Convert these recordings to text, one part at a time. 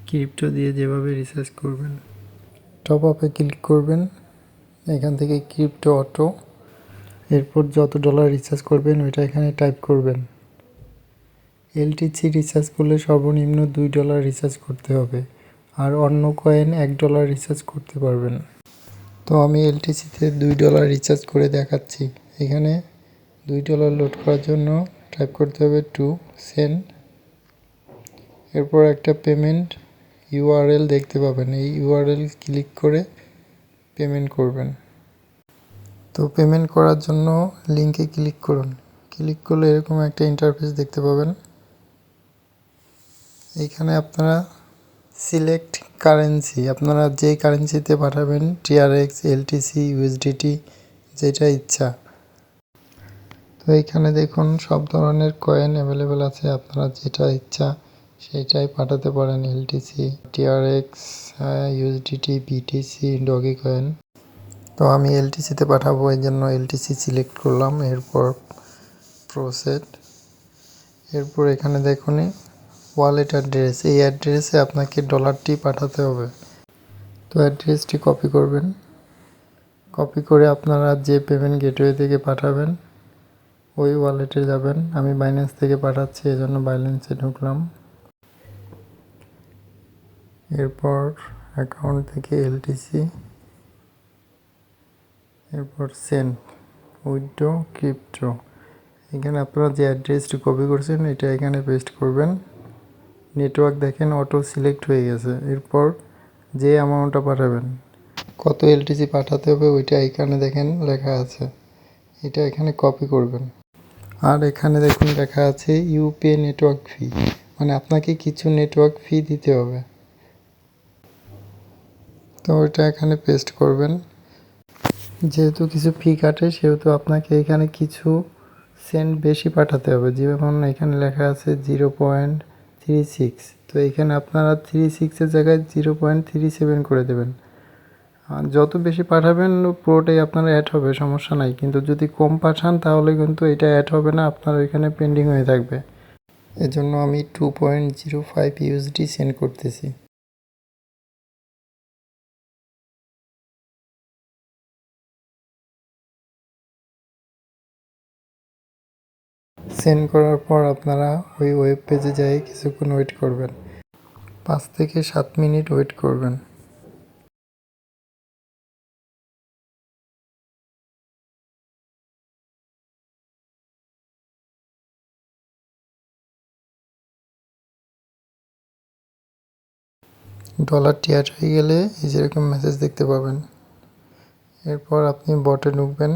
Crypto দিয়ে যেভাবে recharge করবেন। টপ আপে ক্লিক করবেন, এখান থেকে ক্রিপ্টো অটো, এরপর যত ডলার রিচার্জ করবেন ওইটা এখানে টাইপ করবেন। এলটিসি রিচার্জ করলে সর্বনিম্ন $2 রিচার্জ করতে হবে, আর অন্য কয়েন $1 রিচার্জ করতে পারবেন। তো আমি এলটিসিতে $2 রিচার্জ করে দেখাচ্ছি। এখানে $2 লোড করার জন্য টাইপ করতে হবে টু সেন্ড, এরপর একটা পেমেন্ট ইউআরএল দেখতে পাবেন, এই ইউআরএল ক্লিক করে পেমেন্ট করবেন। তো পেমেন্ট করার জন্য লিঙ্কে ক্লিক করুন। ক্লিক করলে এরকম একটা ইন্টারফেস দেখতে পাবেন। এইখানে আপনারা সিলেক্ট কারেন্সি, আপনারা যেই কারেন্সিতে পাঠাবেন, টিআরএক্স, এলটিসি, ইউএসডিটি, যেটা ইচ্ছা। তো এইখানে দেখুন সব ধরনের কয়েন অ্যাভেলেবেল আছে, আপনারা যেটা ইচ্ছা সেটাই পাঠাতে পারেন। LTC, TRX, USDT, BTC, doggy coin. তো আমি এলটিসিতে পাঠাবো, এই জন্য এলটিসি সিলেক্ট করলাম। এরপর প্রসেড, এরপর এখানে দেখুন ওয়ালেট অ্যাড্রেস, এই অ্যাড্রেসে আপনাকে ডলারটি পাঠাতে হবে। তো অ্যাড্রেসটি কপি করবেন, কপি করে আপনারা যে পেমেন্ট গেটওয়ে থেকে পাঠাবেন ওই ওয়ালেটে যাবেন। আমি বাইন্যান্স থেকে পাঠাচ্ছি, এজন্য বাইন্যান্সে ঢুকলাম। এরপর অ্যাকাউন্ট থেকে এলটিসি, এরপর সেন্ড, উইথড্র ক্রিপ্টো। এখানে আপনারা যে অ্যাড্রেসটি কপি করছেন এটা এখানে পেস্ট করবেন। নেটওয়ার্ক দেখেন অটো সিলেক্ট হয়ে গেছে। এরপর যে অ্যামাউন্টটা পাঠাবেন, কত এলটিসি পাঠাতে হবে ওইটা এখানে দেখেন লেখা আছে, এটা এখানে কপি করবেন। আর এখানে দেখুন লেখা আছে ইউপে নেটওয়ার্ক ফি, মানে আপনাকে কিছু নেটওয়ার্ক ফি দিতে হবে। তো ওইটা এখানে পেস্ট করবেন। যেহেতু কিছু ফি কাটে সেহেতু আপনাকে এখানে কিছু সেন্ট বেশি পাঠাতে হবে, যেমন এখানে লেখা আছে 0.36। তো এখানে আপনারা 36-এর জায়গায় 0.37 করে দেবেন। আর যত বেশি পাঠাবেন পুরোটাই আপনারা অ্যাড হবে, সমস্যা নাই। কিন্তু যদি কম পাঠান তাহলে কিন্তু এটা অ্যাড হবে না, আপনার ওইখানে পেন্ডিং হয়ে থাকবে। এজন্য আমি 2.05 ইউএসডি সেন্ড করতেছি। সেন্ড করার পর আপনারা ওই ওয়েব পেজে যাই কিছুক্ষণ ওয়েট করবেন, 5 থেকে 7 মিনিট ওয়েট করবেন। ডলারটি অ্যাড হয়ে গেলে এই যেরকম মেসেজ দেখতে পাবেন। এরপর আপনি বটে ঢুকবেন,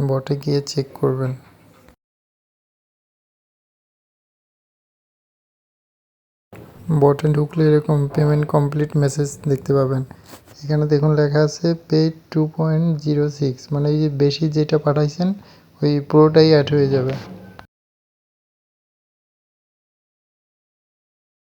বটে গিয়ে চেক করবেন। বটে ঢুকলে এরকম পেমেন্ট কমপ্লিট মেসেজ দেখতে পাবেন। এখানে দেখুন লেখা আছে পেড 2.06, মানে এই যে বেশি যেটা পাঠাইছেন ওই পুরোটাই অ্যাড হয়ে যাবে।